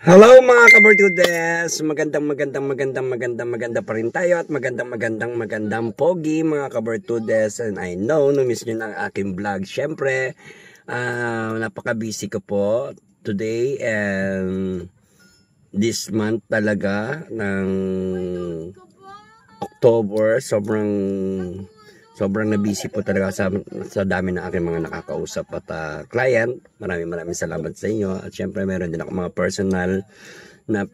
Hello mga kabartudes! Maganda pa rin tayo at magandang pogi mga kabartudes. And I know, na-miss nyo na ang aking vlog. Siyempre, napaka-busy ko po today and this month talaga ng October. Sobrang na-busy po talaga sa dami ng aking mga nakakausap at client. Maraming salamat sa inyo. At syempre meron din ako mga personal na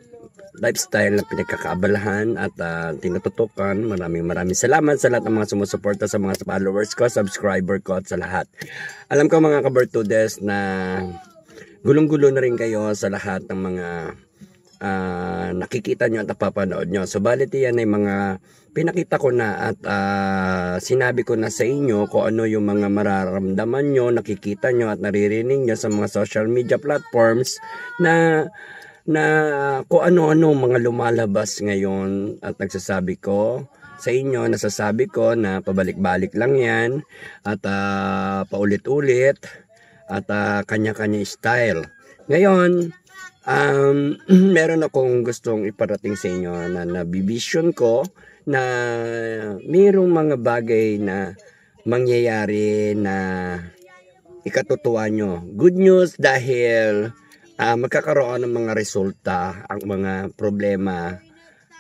lifestyle na pinagkakaabalahan at tinututukan. Maraming salamat sa lahat ng mga sumusuporta, sa mga followers ko, subscriber ko at sa lahat. Alam ko mga kabartudes na gulong-gulo na rin kayo sa lahat ng mga nakikita nyo at napapanood nyo. Subalit yan ay mga pinakita ko na at sinabi ko na sa inyo kung ano yung mga mararamdaman nyo, nakikita nyo at naririnig nyo sa mga social media platforms na kung ano-ano mga lumalabas ngayon at nagsasabi ko sa inyo, nasasabi ko na pabalik-balik lang yan at paulit-ulit at kanya-kanya style. Ngayon, meron akong gustong iparating sa inyo na nabivision ko na mayroong mga bagay na mangyayari na ikatutuwa nyo. Good news dahil magkakaroon ng mga resulta ang mga problema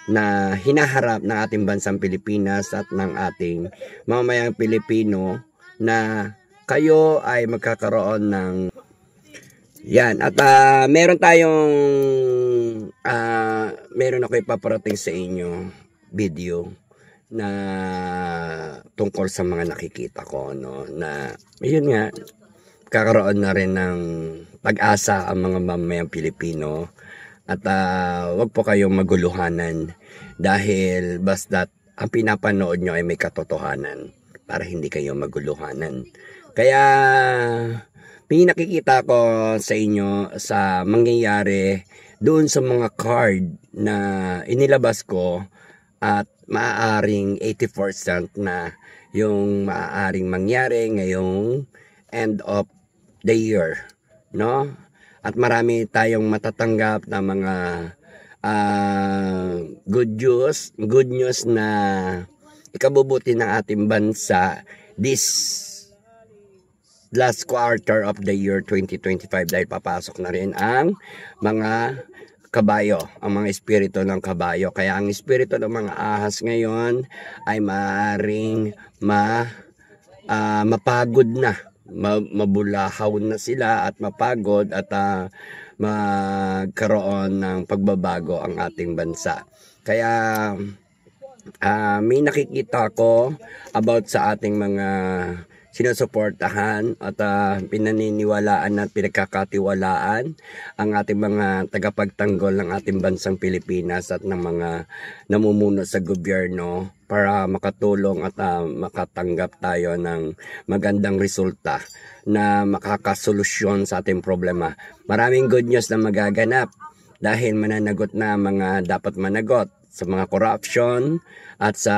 na hinaharap ng ating bansang Pilipinas at ng ating mamamayang Pilipino na kayo ay magkakaroon ng yan. At meron ako ipaparating sa inyo video na tungkol sa mga nakikita ko, no, na yun nga, kakaroon na rin ng pag-asa ang mga mamamayang Pilipino at wag po kayong maguluhanan dahil basta't ang pinapanood nyo ay may katotohanan para hindi kayo maguluhanan. Kaya may nakikita ko sa inyo sa mangyayari doon sa mga card na inilabas ko at maaaring 80% na yung maaaring mangyari ngayong end of the year, no? At marami tayong matatanggap na mga good news na ikabubuti ng ating bansa this last quarter of the year 2025 dahil papasok na rin ang mga kabayo, ang mga espiritu ng kabayo. Kaya ang espiritu ng mga ahas ngayon ay maaaring mapagod na, mabulahaw na sila at mapagod at magkaroon ng pagbabago ang ating bansa. Kaya may nakikita ko about sa ating mga sinusuportahan at pinaniniwalaan at pinagkakatiwalaan ang ating mga tagapagtanggol ng ating bansang Pilipinas at ng mga namumuno sa gobyerno para makatulong at makatanggap tayo ng magandang resulta na makakasolusyon sa ating problema. Maraming good news na magaganap dahil mananagot na mga dapat managot sa mga corruption at sa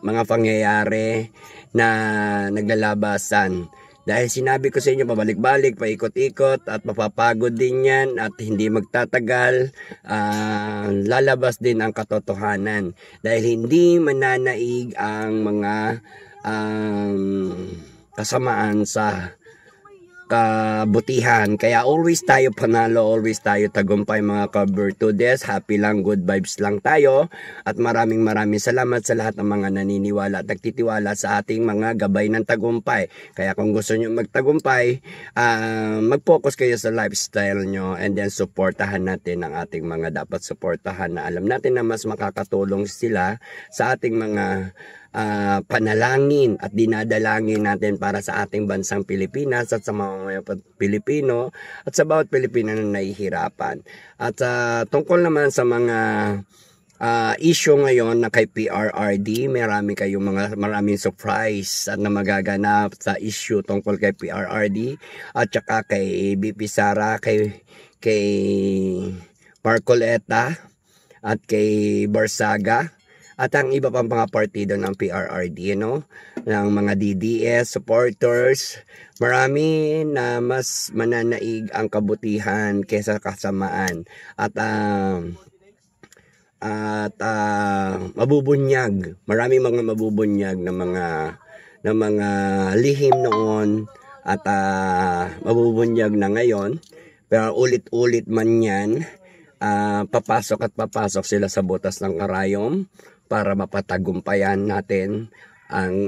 mga pangyayari na naglalabasan. Dahil sinabi ko sa inyo pabalik-balik, paikot-ikot at mapapagod din yan at hindi magtatagal, lalabas din ang katotohanan. Dahil hindi mananaig ang mga kasamaan sa kabutihan. Kaya always tayo panalo, always tayo tagumpay mga kabartudes. Happy lang, good vibes lang tayo. At maraming salamat sa lahat ng mga naniniwala at nagtitiwala sa ating mga gabay ng tagumpay. Kaya kung gusto nyo magtagumpay, mag-focus kayo sa lifestyle nyo and then supportahan natin ang ating mga dapat supportahan na alam natin na mas makakatulong sila sa ating mga panalangin at dinadalangin natin para sa ating bansang Pilipinas at sa mga Pilipino at sa bawat Pilipino na nahihirapan. At tungkol naman sa mga issue ngayon na kay PRRD, maraming surprise at na magaganap sa issue tungkol kay PRRD at saka kay BP Sara, kay Marcoleta at kay Barsaga. at ang iba pang mga partido ng PRRD, no? Ng mga DDS supporters. Marami na mas mananaig ang kabutihan kaysa kasamaan at mabubunyag. Marami mga mabubunyag na mga lihim noon at mabubunyag na ngayon. Pero ulit-ulit man yan, papasok sila sa butas ng karayom para mapatagumpayan natin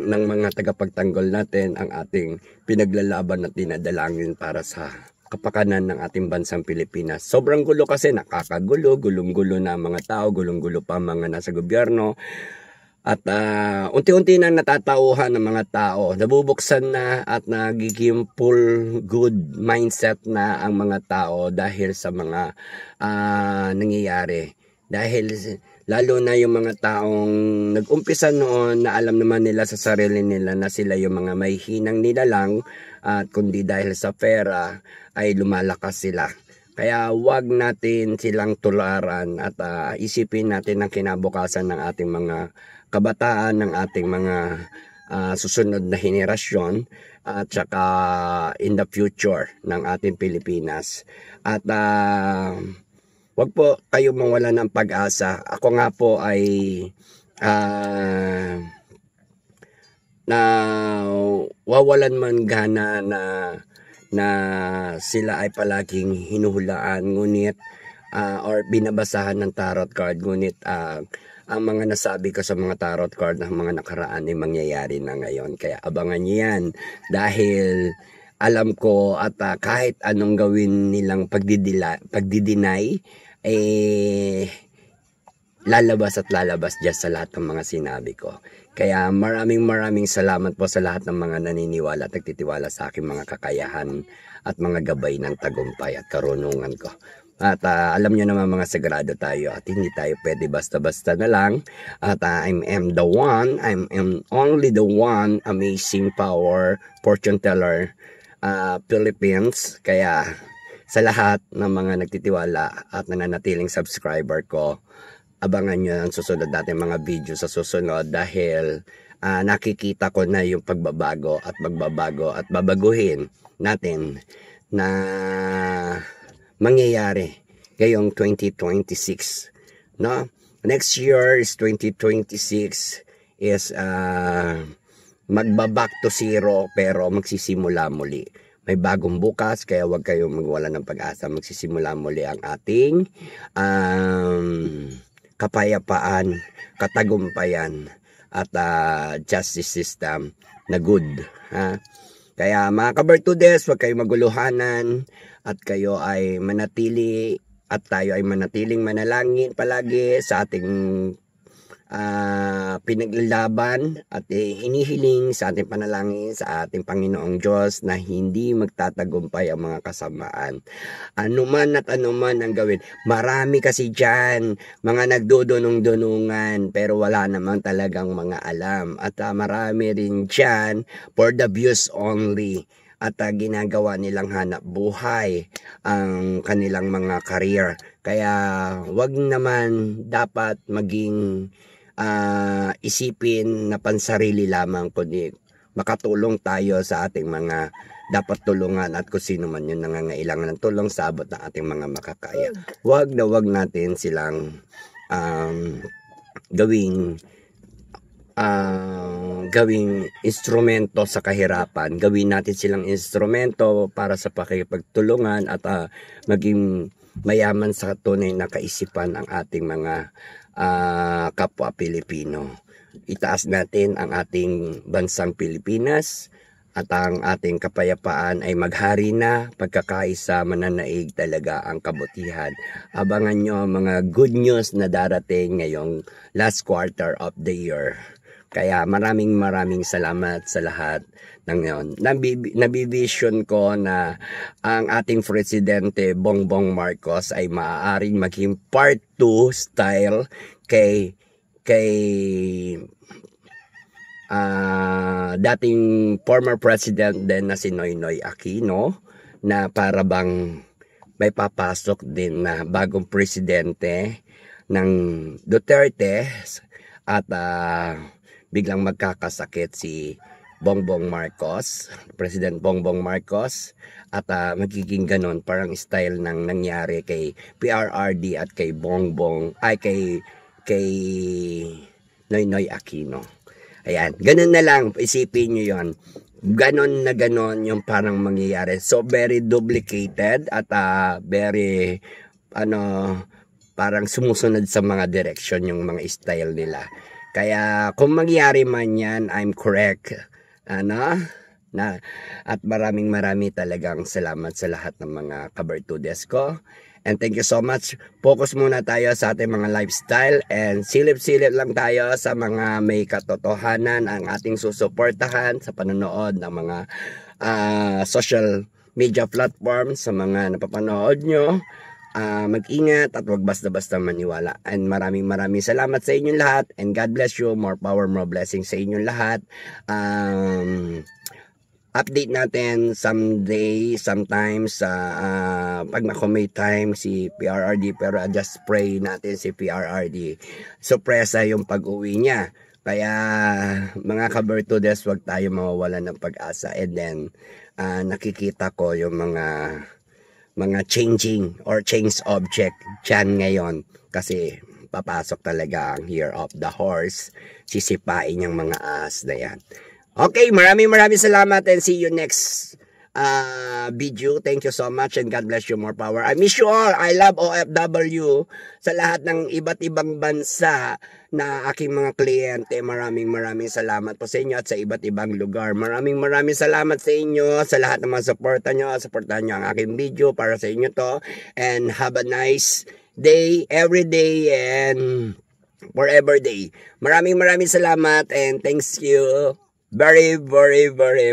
ng mga tagapagtanggol natin ang ating pinaglalaban at dinadalangin para sa kapakanan ng ating bansang Pilipinas. Sobrang gulo kasi, nakakagulo, gulong-gulo na mga tao, gulong-gulo pa mga nasa gobyerno. At unti-unti nang natatauhan ng mga tao, nabubuksan na at nagiging full good mindset na ang mga tao dahil sa mga nangyayari. Dahil lalo na yung mga taong nag-umpisa noon na alam naman nila sa sarili nila na sila yung mga may hinang nilalang at kundi dahil sa pera ay lumalakas sila. Kaya wag natin silang tularan at isipin natin ang kinabukasan ng ating mga kabataan, ng ating mga susunod na henerasyon at saka in the future ng ating Pilipinas. At wag po kayo mawala ng pag-asa. Ako nga po ay na wawalan man gana na sila ay palaging hinuhulaan ngunit or binabasahan ng tarot card, ngunit ang mga nasabi ko sa mga tarot card ng mga nakaraan ay mangyayari na ngayon. Kaya abangan niyo yan dahil alam ko at kahit anong gawin nilang pagdideny lalabas at lalabas dyan sa lahat ng mga sinabi ko. Kaya maraming salamat po sa lahat ng mga naniniwala at nagtitiwala sa aking mga kakayahan at mga gabay ng tagumpay at karunungan ko. At alam nyo naman mga sagrado tayo at hindi tayo pwede basta-basta na lang. At I'm the one, I'm only the one amazing power fortune teller Philippines. Kaya sa lahat ng mga nagtitiwala at nananatiling subscriber ko, abangan nyo ang susunod natin mga video sa susunod dahil nakikita ko na yung pagbabago at magbabago at babaguhin natin na mangyayari ngayong 2026, no? Next year is 2026 is magbaback to zero pero magsisimula muli. May bagong bukas kaya wag kayong magwala ng pag-asa. Magsisimula muli ang ating kapayapaan, katagumpayan at justice system na good, ha? Kaya mga kabartudes, huwag kayong maguluhanan at kayo ay manatili at tayo ay manatiling manalangin palagi sa ating pinaglalaban at hinihiling sa ating panalangin sa ating Panginoong Diyos na hindi magtatagumpay ang mga kasamaan. Anuman at anuman ang gawin. Marami kasi dyan mga nagdudunong-dunungan pero wala namang talagang mga alam. At marami rin dyan for the views only. At ginagawa nilang hanap buhay ang kanilang mga career. Kaya wag naman dapat maging isipin na pansarili lamang, kundi makatulong tayo sa ating mga dapat tulungan at kung sino man yun nangangailangan ng tulong sa abot ng ating mga makakaya. Wag natin silang gawing instrumento sa kahirapan. Gawin natin silang instrumento para sa pakikipagtulungan at maging mayaman sa tunay na kaisipan ang ating mga kapwa Pilipino. Itaas natin ang ating bansang Pilipinas at ang ating kapayapaan ay maghari na, pagkakaisa, mananaig talaga ang kabutihan. Abangan nyo ang mga good news na darating ngayong last quarter of the year. Kaya maraming salamat sa lahat ng ngayon. Nabivision ko na ang ating Presidente Bongbong Marcos ay maaaring maging part 2 style kay dating former president din na si Noynoy Aquino, na para bang may papasok din na bagong presidente ng Duterte at biglang magkakasakit si Bongbong Marcos, President Bongbong Marcos, at magiging ganon parang style ng nangyari kay PRRD at kay kay Noynoy Aquino. Ayan, ganon na lang, isipin nyo yon. Ganon na ganon yung parang mangyayari. So very duplicated at very parang sumusunod sa mga direction yung mga style nila. Kaya kung mangyari man yan, I'm correct. At maraming talagang salamat sa lahat ng mga kabartudes ko. And thank you so much. Focus muna tayo sa ating mga lifestyle and silip-silip lang tayo sa mga may katotohanan ang ating susuportahan sa panonood ng mga social media platforms. Sa mga napapanood nyo, mag-ingat at wag basta-basta maniwala. And maraming salamat sa inyong lahat, and God bless you. More power, more blessings sa inyong lahat. Update natin sometimes pag may time si PRRD, pero just pray natin si PRRD sorpresa yung pag-uwi niya. Kaya mga kabartudes, wag tayo mawawalan ng pag-asa. And then nakikita ko yung mga changing or change object dyan ngayon, kasi papasok talaga ang year of the horse. Sisipain yung mga as na yan. Okay, maraming salamat, and see you next video. Thank you so much, and God bless you. More power. I miss you all. I love OFW. Sa lahat ng iba't ibang bansa na aking mga kliyente, maraming salamat po sa inyo, at sa iba't ibang lugar. Maraming salamat sa inyo, sa lahat ng mga supportan nyo. Supportan nyo ang aking video, para sa inyo to. And have a nice day, every day, and forever day. Maraming salamat, and thanks you very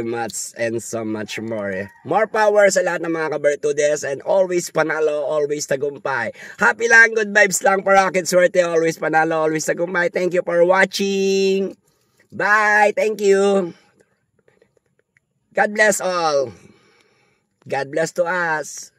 much, and so much more. More power sa lahat ng mga kabartudes, and always panalo, always tagumpay. Happy lang, good vibes lang, Rocket Swerte, always panalo, always tagumpay. Thank you for watching. Bye, thank you. God bless all. God bless to us.